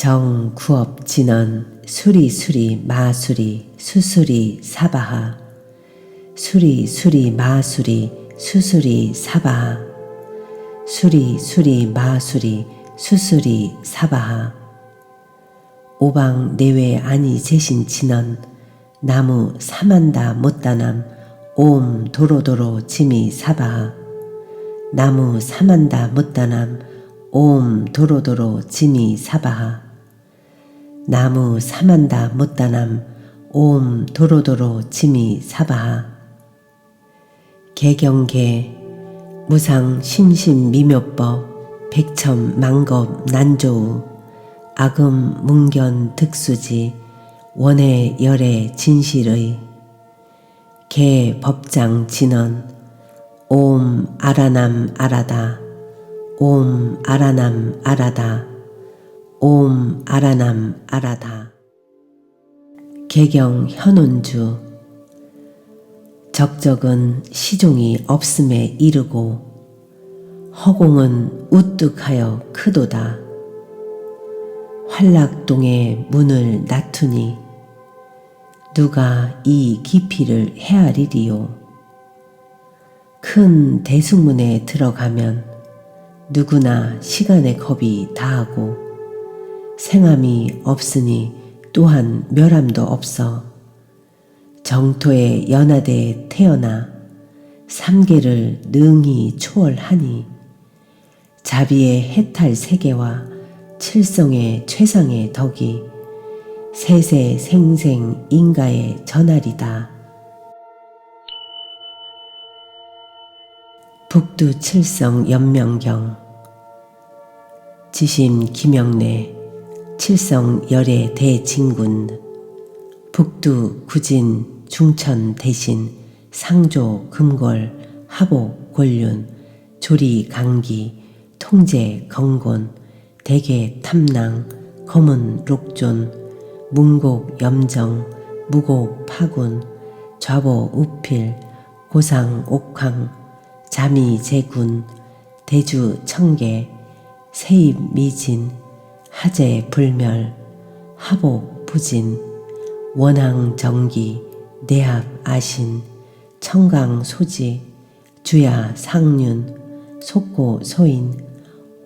정구업 진언 수리수리 마수리 수수리 사바하 수리수리 마수리 수수리 사바하 수리수리 마수리 수수리 사바하 오방 내외 아니 제신 진언 나무 사만다 못다남 옴 도로도로 지미 사바하 나무 사만다 못다남 옴 도로도로 지미 사바하 나무 사만다 못다남 옴 도로도로 지미 사바하 개경계 무상 심심미묘법 백첨 망겁 난조우 악음 뭉견 득수지 원해 열애 진실의 개 법장 진언 옴 아라남 아라다 옴 아라남 아라다 옴 아라남 아라다 개경 현온주 적적은 시종이 없음에 이르고 허공은 우뚝하여 크도다. 활락동의 문을 놔두니 누가 이 깊이를 헤아리리요. 큰 대숭문에 들어가면 누구나 시간의 겁이 다하고 생함이 없으니 또한 멸함도 없어 정토의 연하대에 태어나 삼계를 능히 초월하니 자비의 해탈 세계와 칠성의 최상의 덕이 세세 생생 인가의 전하리다. 북두 칠성 연명경 지심 김영래 칠성 열애 대진군 북두 구진 중천 대신 상조 금골 하복 권륜 조리 강기 통제 건곤 대개 탐낭 검은 록존 문곡 염정 무곡 파군 좌보 우필 고상 옥황 자미 제군 대주 청계 세입 미진 하재 불멸 하복 부진 원항 정기 내합 아신 청강 소지 주야 상륜 속고 소인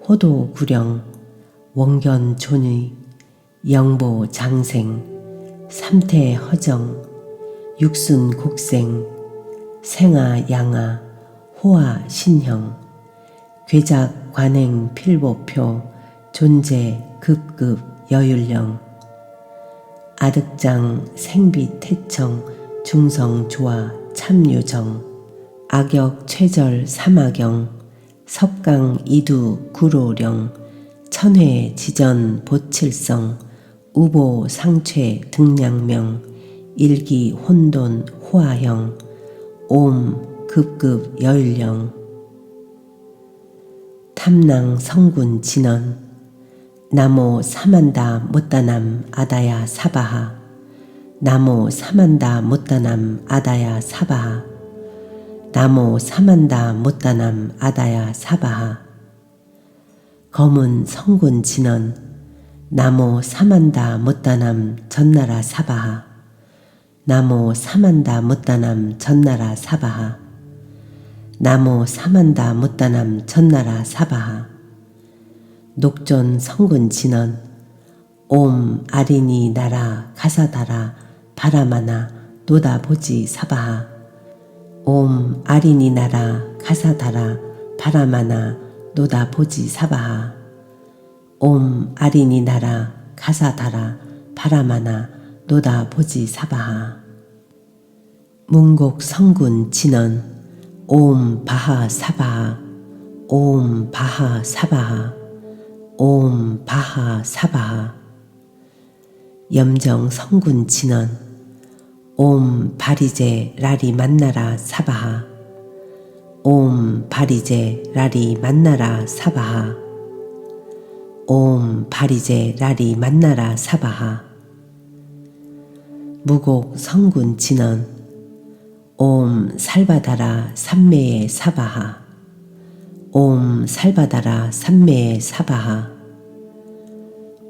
호도 구령 원견 존의 영보 장생 삼태 허정 육순 곡생 생아 양아 호아 신형 괴작 관행 필보표 존재 급급 여율령 아득장 생비 태청 중성 조화 참유정 악역 최절 삼아경 섭강 이두 구로령 천회 지전 보칠성 우보 상최 등량명 일기 혼돈 호아형 옴 급급 여율령 탐낭 성군 진언 나모 사만다 못다남 아다야 사바하 나모 사만다 못다남 아다야 사바하 나모 사만다 못다남 아다야 사바하 검은 성군 진언 나모 사만다 못다남 전나라 사바하 나모 사만다 못다남 전나라 사바하 나모 사만다 못다남 전나라 사바하 녹존 성군 진언 옴 아리니 나라 가사다라 바라마나 노다보지 사바하 옴 아리니 나라 가사다라 바라마나 노다보지 사바하 옴 아리니 나라 가사다라 바라마나 노다보지 사바하 문곡 성군 진언 옴 바하 사바하 옴 바하 사바하 옴 바하 사바하 염정 성군 진언 옴 바리제 라리 만나라 사바하 옴 바리제 라리 만나라 사바하 옴 바리제 라리 만나라 사바하 무곡 성군 진언 옴 살바다라 삼매의 사바하 옴 살바다라 삼매의 사바하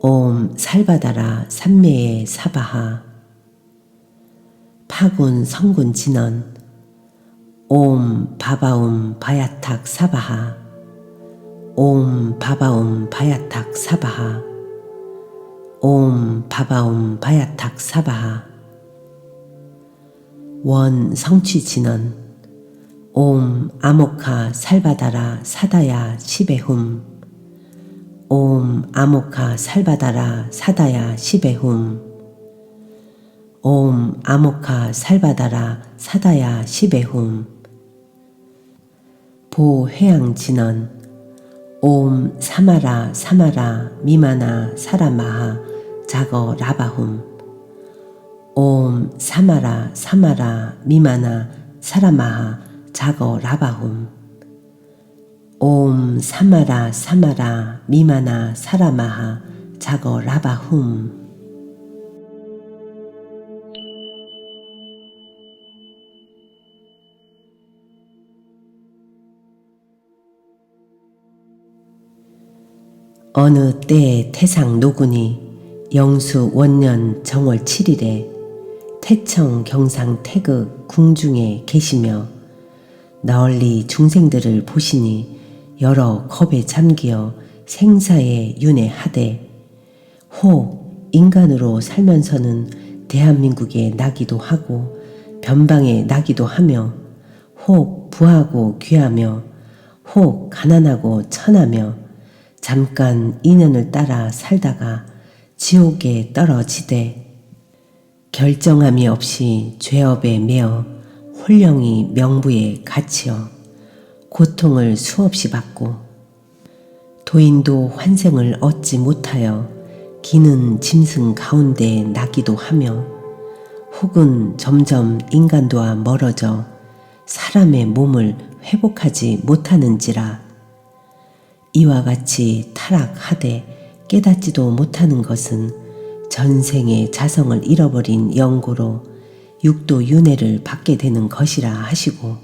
옴 살바다라 삼매에 사바하. 파군 성군 진원. 옴 바바움 바야탁 사바하. 옴 바바움 바야탁 사바하. 옴 바바움 바야탁 사바하. 원 성취 진원. 옴 아모카 살바다라 사다야 시베훔. 옴 아모카 살바다라 사다야 시베훔. 옴 아모카 살바다라 사다야 시베훔. 보회양 진원. 옴 사마라 사마라 미마나 사라마하 자거 라바훔. 옴 사마라 사마라 미마나 사라마하 자거 라바훔. 옴 사마라 사마라 미마나 사라마하 자거 라바훔. 어느 때에 태상 노군이 영수 원년 정월 7일에 태청 경상 태극 궁중에 계시며 널리 중생들을 보시니 여러 겁에 잠기어 생사에 윤회하되 혹 인간으로 살면서는 대한민국에 나기도 하고 변방에 나기도 하며 혹 부하고 귀하며 혹 가난하고 천하며 잠깐 인연을 따라 살다가 지옥에 떨어지되 결정함이 없이 죄업에 매어 홀령이 명부에 갇혀 고통을 수없이 받고 도인도 환생을 얻지 못하여 기는 짐승 가운데 나기도 하며 혹은 점점 인간도와 멀어져 사람의 몸을 회복하지 못하는지라 이와 같이 타락하되 깨닫지도 못하는 것은 전생의 자성을 잃어버린 영고로 육도 윤회를 받게 되는 것이라 하시고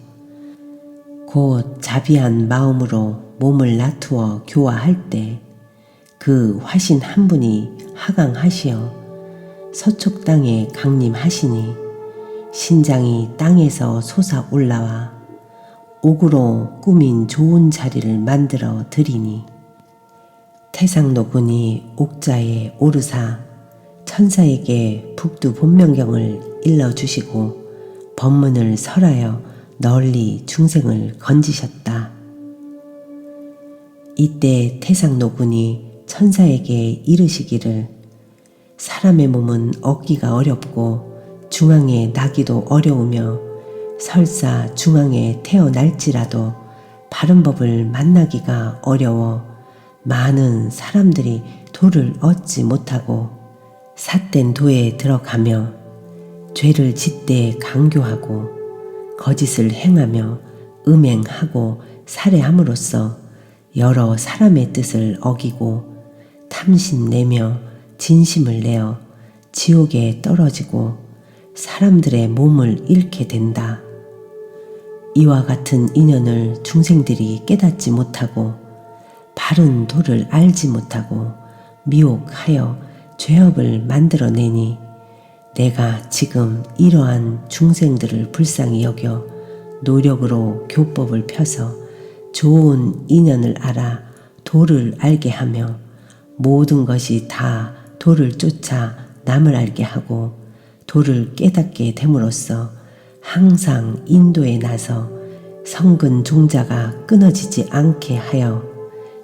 곧 자비한 마음으로 몸을 놔두어 교화할 때 그 화신 한 분이 하강하시어 서촉 땅에 강림하시니 신장이 땅에서 솟아 올라와 옥으로 꾸민 좋은 자리를 만들어 드리니 태상노군이 옥자에 오르사 천사에게 북두 본명경을 일러주시고 법문을 설하여 널리 중생을 건지셨다. 이때 태상노군이 천사에게 이르시기를 사람의 몸은 얻기가 어렵고 중앙에 나기도 어려우며 설사 중앙에 태어날지라도 바른 법을 만나기가 어려워 많은 사람들이 도를 얻지 못하고 삿된 도에 들어가며 죄를 짓되 강교하고 거짓을 행하며 음행하고 살해함으로써 여러 사람의 뜻을 어기고 탐심내며 진심을 내어 지옥에 떨어지고 사람들의 몸을 잃게 된다. 이와 같은 인연을 중생들이 깨닫지 못하고 바른 도를 알지 못하고 미혹하여 죄업을 만들어내니 내가 지금 이러한 중생들을 불쌍히 여겨 노력으로 교법을 펴서 좋은 인연을 알아 도를 알게 하며 모든 것이 다 도를 쫓아 남을 알게 하고 도를 깨닫게 됨으로써 항상 인도에 나서 성근 종자가 끊어지지 않게 하여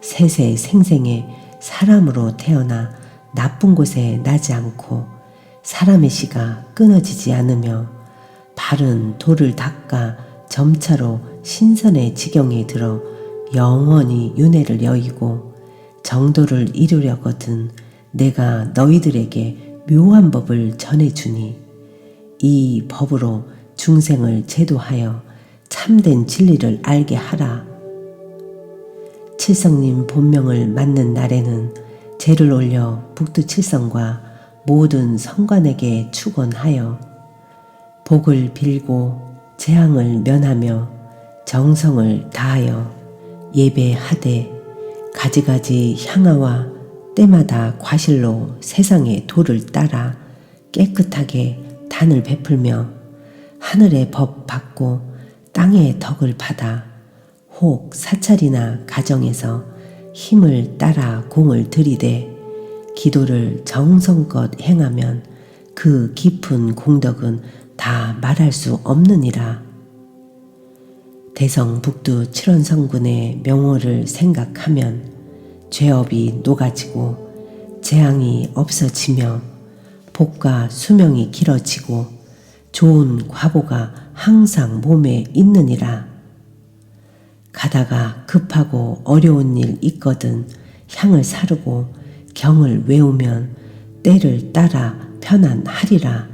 세세 생생에 사람으로 태어나 나쁜 곳에 나지 않고 사람의 씨가 끊어지지 않으며 바른 도를 닦아 점차로 신선의 지경에 들어 영원히 윤회를 여의고 정도를 이루려거든 내가 너희들에게 묘한 법을 전해주니 이 법으로 중생을 제도하여 참된 진리를 알게 하라. 칠성님 본명을 맞는 날에는 제를 올려 북두칠성과 모든 성관에게 축원하여 복을 빌고 재앙을 면하며 정성을 다하여 예배하되 가지가지 향화와 때마다 과실로 세상의 도를 따라 깨끗하게 단을 베풀며 하늘의 법 받고 땅의 덕을 받아 혹 사찰이나 가정에서 힘을 따라 공을 들이대 기도를 정성껏 행하면 그 깊은 공덕은 다 말할 수 없느니라. 대성북두 칠원성군의 명호를 생각하면 죄업이 녹아지고 재앙이 없어지며 복과 수명이 길어지고 좋은 과보가 항상 몸에 있느니라. 가다가 급하고 어려운 일 있거든 향을 사르고 경을 외우면 때를 따라 편안하리라.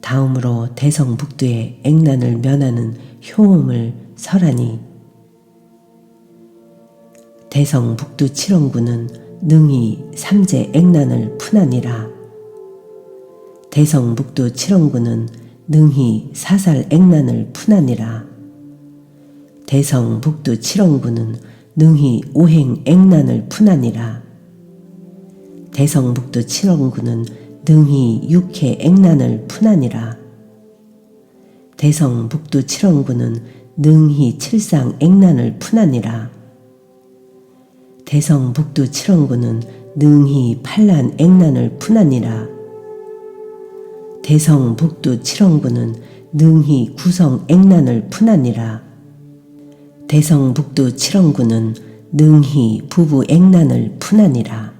다음으로 대성북두의 액난을 면하는 효험을 설하니 대성북두 칠원군은 능히 삼재 액난을 푼하니라. 대성북두 칠원군은 능히 사살 액난을 푼하니라. 대성북두 칠원군은 능히 오행 액난을 푼하니라. 대성북두 칠원군은 능히 육해 액난을 푼하니라. 대성북두 칠원군은 능히 칠상 액난을 푼하니라. 대성북두 칠원군은 능히 팔란 액난을 푼하니라. 대성북두 칠원군은 능히 구성 액난을 푼하니라. 대성북두 칠원군은 능히 부부 액난을 푼하니라.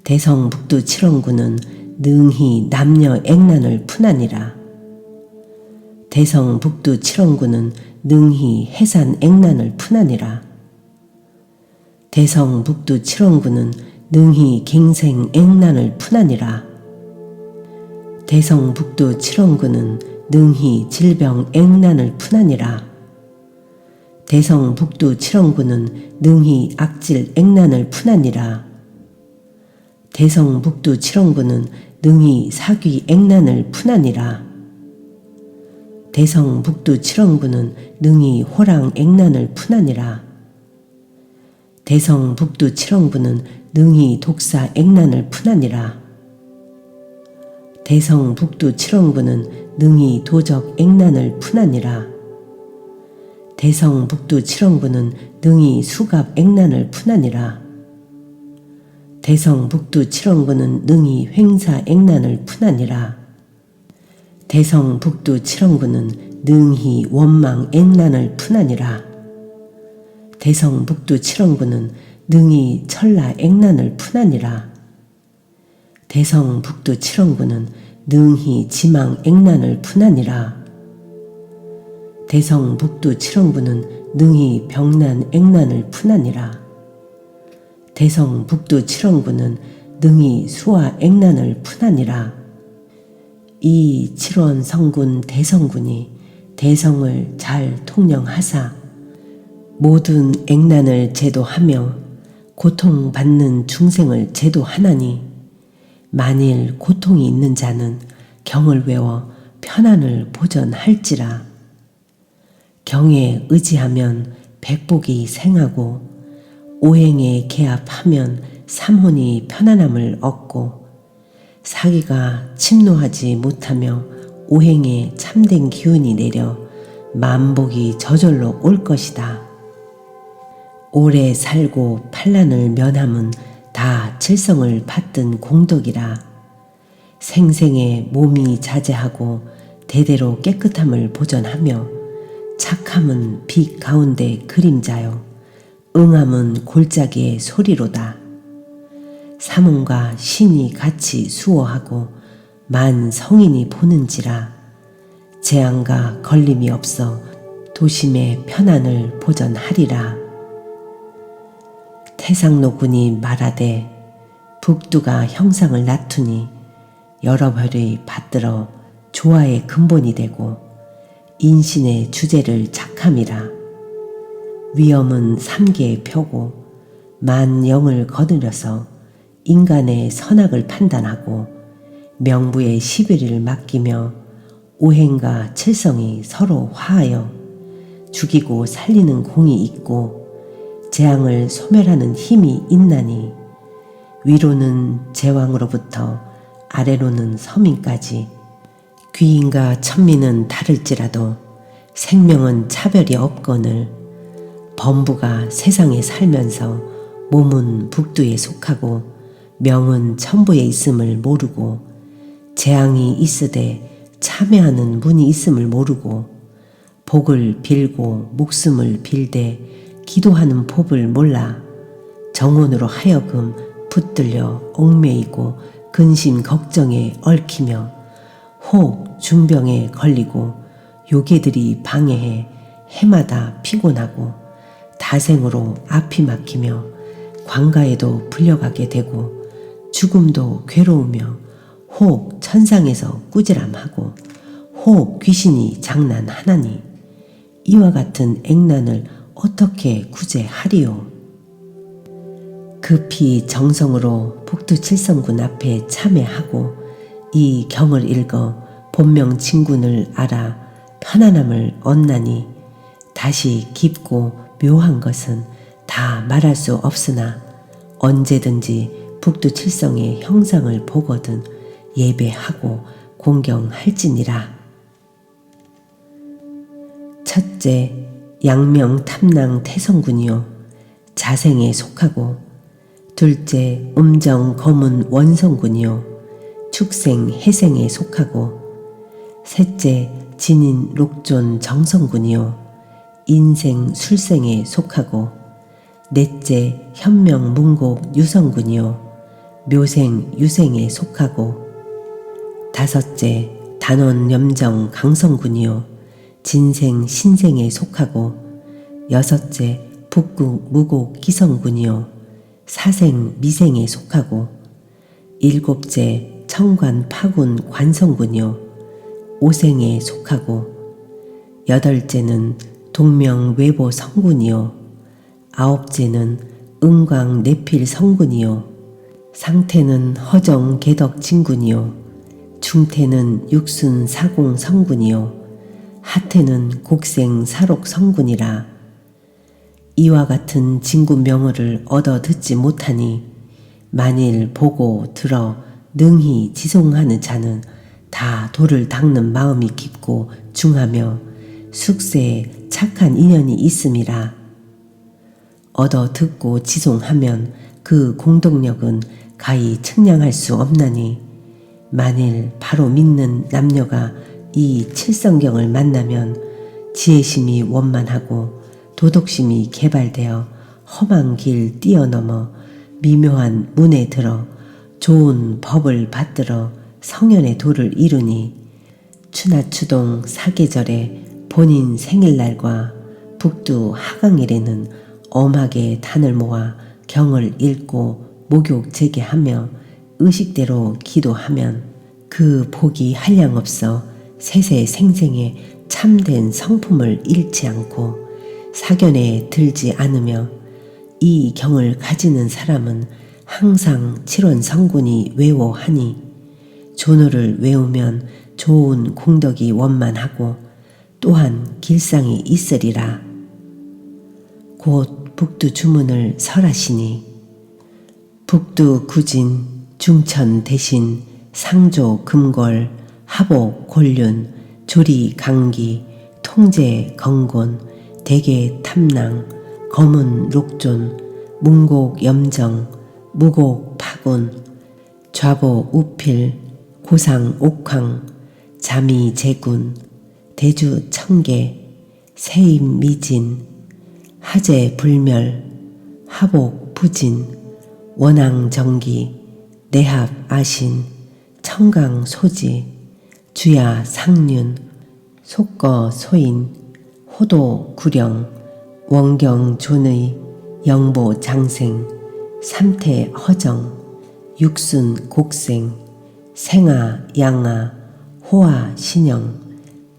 대성북두 칠원군은 능히 남녀 액난을 푼하니라. 대성북두 칠원군은 능히 해산 액난을 푼하니라. 대성북두 칠원군은 능히 갱생 액난을 푼하니라. 대성북두 칠원군은 능히 질병 액난을 푼하니라. 대성북두 칠원군은 능히 악질 액난을 푼하니라. 대성북두 칠원군은 능히 사귀 액난을 푼하니라. 대성북두 칠원군은 능히 호랑 액난을 푼하니라. 대성북두 칠원군은 능히 독사 액난을 푼하니라. 대성북두 칠원군은 능히 도적 액난을 푼하니라. 대성북두 칠원군은 능히 수갑 액난을 푼하니라. 대성북두 칠원군은 능히 횡사 액난을 푼하니라. 대성북두 칠원군은 능히 원망 액난을 푼하니라. 대성북두 칠원군은 능히 천라 액난을 푼하니라. 대성북두 칠원군은 능히 지망 액난을 푼하니라. 대성북두 칠원군은 능히 병난 액난을 푼하니라. 대성북두 칠원군은 능히 수화 액난을 푼하니라. 이 칠원 성군 대성군이 대성을 잘 통령하사 모든 액난을 제도하며 고통받는 중생을 제도하나니 만일 고통이 있는 자는 경을 외워 편안을 보전할지라. 경에 의지하면 백복이 생하고 오행에 개합하면 삼혼이 편안함을 얻고 사기가 침노하지 못하며 오행에 참된 기운이 내려 만복이 저절로 올 것이다. 오래 살고 판란을 면함은 다 칠성을 받든 공덕이라. 생생에 몸이 자제하고 대대로 깨끗함을 보전하며 착함은 빛 가운데 그림자요 응함은 골짜기의 소리로다. 삼원과 신이 같이 수호하고 만 성인이 보는지라. 재앙과 걸림이 없어 도심의 편안을 보전하리라. 태상노군이 말하되 북두가 형상을 낳투니 여러 벌의 받들어 조화의 근본이 되고 인신의 주제를 작함이라. 위엄은 삼계의 표고 만영을 거느려서 인간의 선악을 판단하고 명부의 시비를 맡기며 오행과 칠성이 서로 화하여 죽이고 살리는 공이 있고 재앙을 소멸하는 힘이 있나니 위로는 제왕으로부터 아래로는 서민까지 귀인과 천민은 다를지라도 생명은 차별이 없거늘 범부가 세상에 살면서 몸은 북두에 속하고 명은 천부에 있음을 모르고 재앙이 있으되 참여하는 문이 있음을 모르고 복을 빌고 목숨을 빌되 기도하는 법을 몰라 정혼으로 하여금 붙들려 얽매이고 근심 걱정에 얽히며 혹 중병에 걸리고 요괴들이 방해해 해마다 피곤하고 다생으로 앞이 막히며 관가에도 불려가게 되고 죽음도 괴로우며 혹 천상에서 꾸지람하고 혹 귀신이 장난하나니 이와 같은 액난을 어떻게 구제하리요. 급히 정성으로 북두칠성군 앞에 참회하고 이 경을 읽어 본명 진군을 알아 편안함을 얻나니 다시 깊고 묘한 것은 다 말할 수 없으나 언제든지 북두칠성의 형상을 보거든 예배하고 공경할지니라. 첫째, 양명 탐랑 태성군이요 자생에 속하고, 둘째, 음정 검은 원성군이요 축생 해생에 속하고, 셋째, 진인 록존 정성군이요 인생 술생에 속하고, 넷째, 현명 문곡 유성군이요 묘생 유생에 속하고, 다섯째, 단원 염정 강성군이요 진생 신생에 속하고, 여섯째, 북국 무곡 기성군이요 사생 미생에 속하고, 일곱째, 청관 파군 관성군이요 오생에 속하고, 여덟째는 동명 외보 성군이요 아홉째는 은광 내필 성군이요 상태는 허정 개덕 진군이요 중태는 육순 사공 성군이요 하태는 곡생 사록 성군이라. 이와 같은 진군 명어를 얻어 듣지 못하니 만일 보고 들어 능히 지송하는 자는 다 도를 닦는 마음이 깊고 중하며 숙세에 착한 인연이 있음이라. 얻어 듣고 지송하면 그 공덕력은 가히 측량할 수 없나니 만일 바로 믿는 남녀가 이 칠성경을 만나면 지혜심이 원만하고 도덕심이 개발되어 험한 길 뛰어넘어 미묘한 문에 들어 좋은 법을 받들어 성현의 도를 이루니 추나추동 사계절에 본인 생일날과 북두 하강일에는 엄하게 단을 모아 경을 읽고 목욕 제게하며 의식대로 기도하면 그 복이 한량없어 세세 생생에 참된 성품을 잃지 않고 사견에 들지 않으며 이 경을 가지는 사람은 항상 칠원 성군이 외워하니 존호를 외우면 좋은 공덕이 원만하고 또한 길상이 있으리라. 곧 북두 주문을 설하시니 북두 구진 중천 대신 상조 금골 하복 곤륜 조리 강기 통제 건곤 대개 탐랑 검은 록존 문곡 염정 무곡 파군 좌보 우필 고상 옥황 자미 제군 대주 청계 세임 미진 하제 불멸 하복 부진 원앙 정기 내합 아신 청강 소지 주야 상륜 속거 소인 호도 구령 원경 존의 영보 장생 삼태 허정 육순 곡생 생아 양아 호아 신영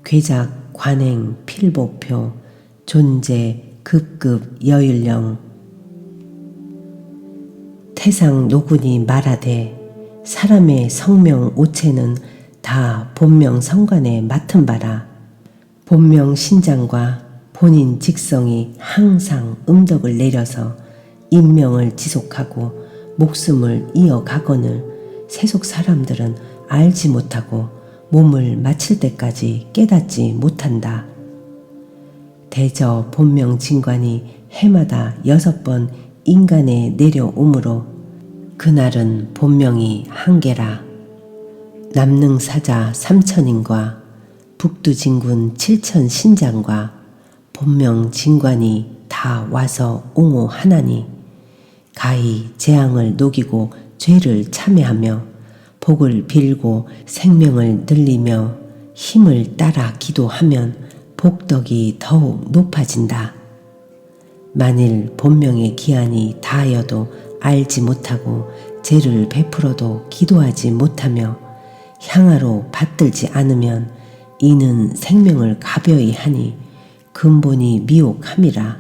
괴작 관행 필보표 존재 급급 여율령 태상 노군이 말하되 사람의 성명 오체는 다 본명 성관에 맡은 바라. 본명 신장과 본인 직성이 항상 음덕을 내려서 인명을 지속하고 목숨을 이어가거늘 세속 사람들은 알지 못하고 몸을 마칠 때까지 깨닫지 못한다. 대저 본명 진관이 해마다 6번 인간에 내려오므로 그날은 본명이 한계라. 남능사자 3천인과 북두진군 7천 신장과 본명 진관이 다 와서 옹호하나니 가히 재앙을 녹이고 죄를 참회하며 복을 빌고 생명을 늘리며 힘을 따라 기도하면 복덕이 더욱 높아진다. 만일 본명의 기한이 다하여도 알지 못하고 죄를 베풀어도 기도하지 못하며 향하로 받들지 않으면 이는 생명을 가벼이 하니 근본이 미혹함이라.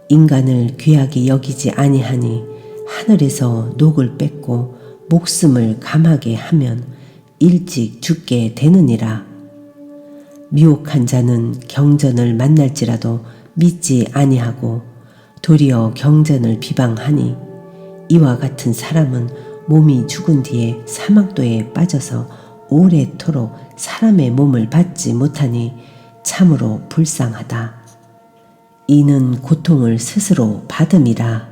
인간을 귀하게 여기지 아니하니 하늘에서 녹을 뺏고 목숨을 감하게 하면 일찍 죽게 되느니라. 미혹한 자는 경전을 만날지라도 믿지 아니하고 도리어 경전을 비방하니 이와 같은 사람은 몸이 죽은 뒤에 사막도에 빠져서 오래도록 사람의 몸을 받지 못하니 참으로 불쌍하다. 이는 고통을 스스로 받음이라.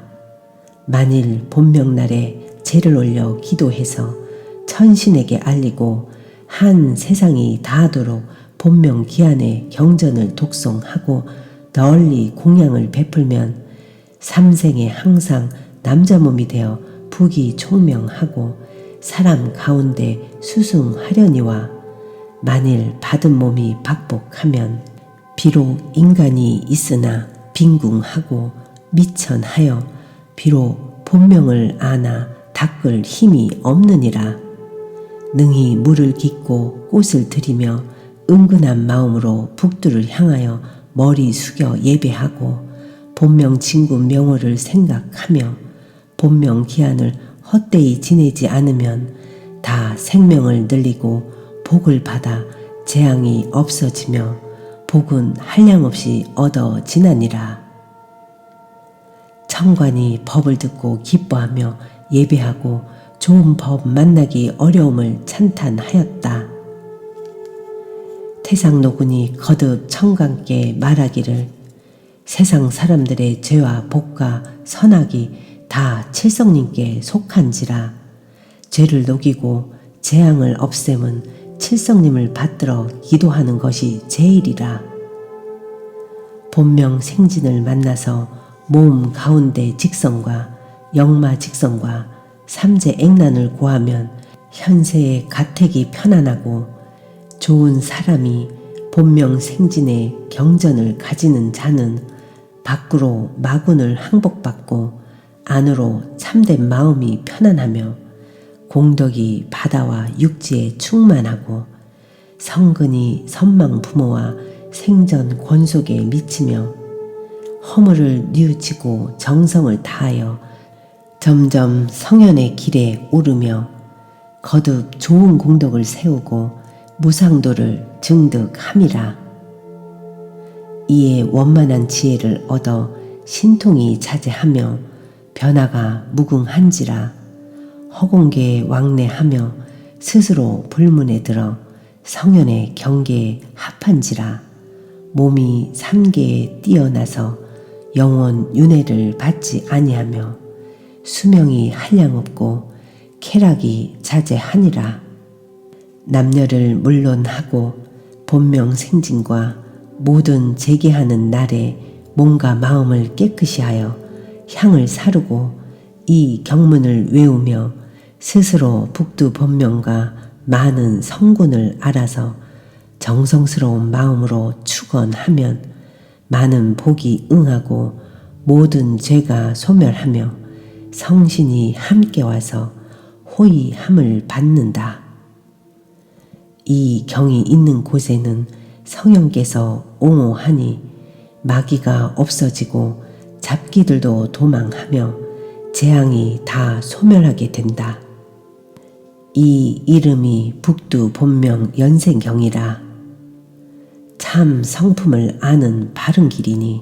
만일 본명날에 제를 올려 기도해서 천신에게 알리고 한 세상이 다하도록 본명 기한의 경전을 독송하고 널리 공양을 베풀면 삼생에 항상 남자 몸이 되어 부귀 총명하고 사람 가운데 수승하려니와 만일 받은 몸이 박복하면 비록 인간이 있으나 빈궁하고 미천하여 비록 본명을 아나 닦을 힘이 없느니라. 능히 물을 깃고 꽃을 들이며 은근한 마음으로 북두를 향하여 머리 숙여 예배하고 본명 진군 명호를 생각하며 본명 기한을 헛되이 지내지 않으면 다 생명을 늘리고 복을 받아 재앙이 없어지며 복은 한량없이 얻어지나니라. 청관이 법을 듣고 기뻐하며 예배하고 좋은 법 만나기 어려움을 찬탄하였다. 태상노군이 거듭 청관께 말하기를 세상 사람들의 죄와 복과 선악이 다 칠성님께 속한지라. 죄를 녹이고 재앙을 없앰은 칠성님을 받들어 기도하는 것이 제일이라. 본명 생진을 만나서 몸 가운데 직성과 영마 직성과 삼재 액난을 고하면 현세의 가택이 편안하고 좋은 사람이 본명 생진의 경전을 가지는 자는 밖으로 마군을 항복받고 안으로 참된 마음이 편안하며 공덕이 바다와 육지에 충만하고 성근이 선망 부모와 생전 권속에 미치며 허물을 뉘우치고 정성을 다하여 점점 성현의 길에 오르며 거듭 좋은 공덕을 세우고 무상도를 증득함이라. 이에 원만한 지혜를 얻어 신통이 자제하며 변화가 무궁한지라. 허공계에 왕래하며 스스로 불문에 들어 성현의 경계에 합한지라. 몸이 삼계에 뛰어나서 영원 윤회를 받지 아니하며 수명이 한량없고 쾌락이 자제하니라. 남녀를 물론하고 본명 생진과 모든 재개하는 날에 몸과 마음을 깨끗이 하여 향을 사르고 이 경문을 외우며 스스로 북두 본명과 많은 성군을 알아서 정성스러운 마음으로 축원하면 많은 복이 응하고 모든 죄가 소멸하며 성신이 함께 와서 호의함을 받는다. 이 경이 있는 곳에는 성령께서 옹호하니 마귀가 없어지고 잡기들도 도망하며 재앙이 다 소멸하게 된다. 이 이름이 북두 본명 연생경이라. 참 성품을 아는 바른 길이니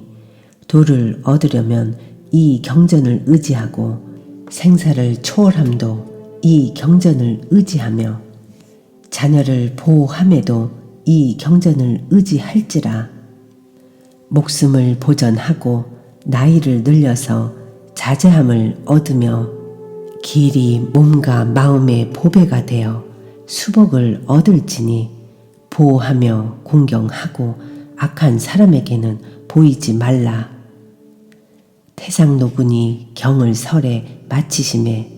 도를 얻으려면 이 경전을 의지하고 생사를 초월함도 이 경전을 의지하며 자녀를 보호함에도 이 경전을 의지할지라. 목숨을 보전하고 나이를 늘려서 자제함을 얻으며 길이 몸과 마음의 보배가 되어 수복을 얻을지니 보호하며 공경하고 악한 사람에게는 보이지 말라. 태상노군이 경을 설에 마치심에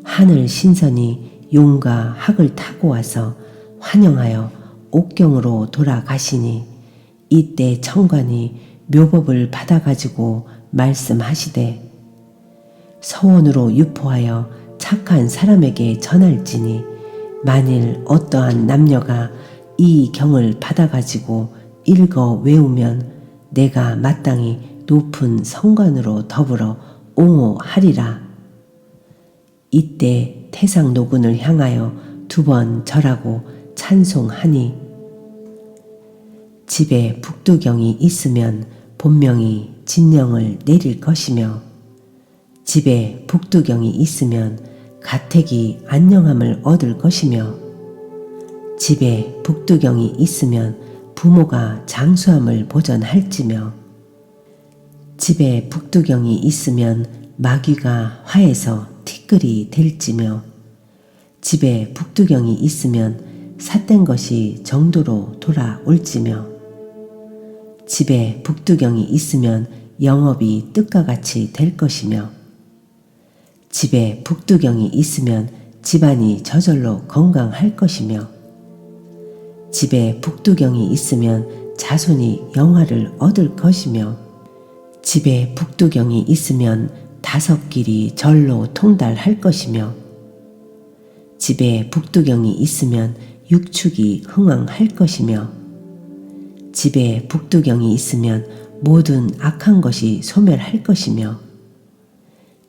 하늘 신선이 용과 학을 타고 와서 환영하여 옥경으로 돌아가시니 이때 청관이 묘법을 받아가지고 말씀하시되 서원으로 유포하여 착한 사람에게 전할지니 만일 어떠한 남녀가 이 경을 받아가지고 읽어 외우면 내가 마땅히 높은 성관으로 더불어 옹호하리라. 이때 태상노군을 향하여 2번 절하고 찬송하니 집에 북두경이 있으면 본명이 진령을 내릴 것이며 집에 북두경이 있으면 가택이 안녕함을 얻을 것이며 집에 북두경이 있으면 부모가 장수함을 보전할지며 집에 북두경이 있으면 마귀가 화해서 티끌이 될지며 집에 북두경이 있으면 삿된 것이 정도로 돌아올지며 집에 북두경이 있으면 영업이 뜻과 같이 될 것이며 집에 북두경이 있으면 집안이 저절로 건강할 것이며 집에 북두경이 있으면 자손이 영화를 얻을 것이며 집에 북두경이 있으면 5길이 절로 통달할 것이며 집에 북두경이 있으면 6축이 흥왕할 것이며 집에 북두경이 있으면 모든 악한 것이 소멸할 것이며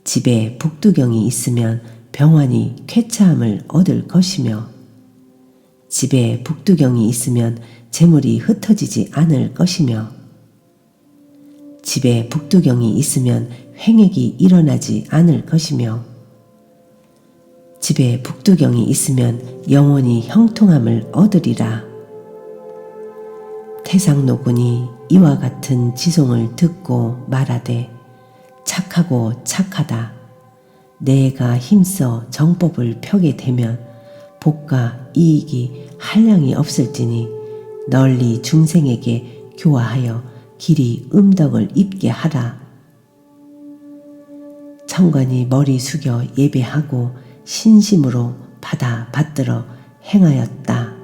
집에 북두경이 있으면 병환이 쾌차함을 얻을 것이며 집에 북두경이 있으면 재물이 흩어지지 않을 것이며 집에 북두경이 있으면 횡액이 일어나지 않을 것이며 집에 북두경이 있으면 영원히 형통함을 얻으리라. 태상노군이 이와 같은 지송을 듣고 말하되 착하고 착하다. 내가 힘써 정법을 펴게 되면 복과 이익이 한량이 없을지니 널리 중생에게 교화하여 길이 음덕을 입게 하라. 청관이 머리 숙여 예배하고 신심으로 받들어 행하였다.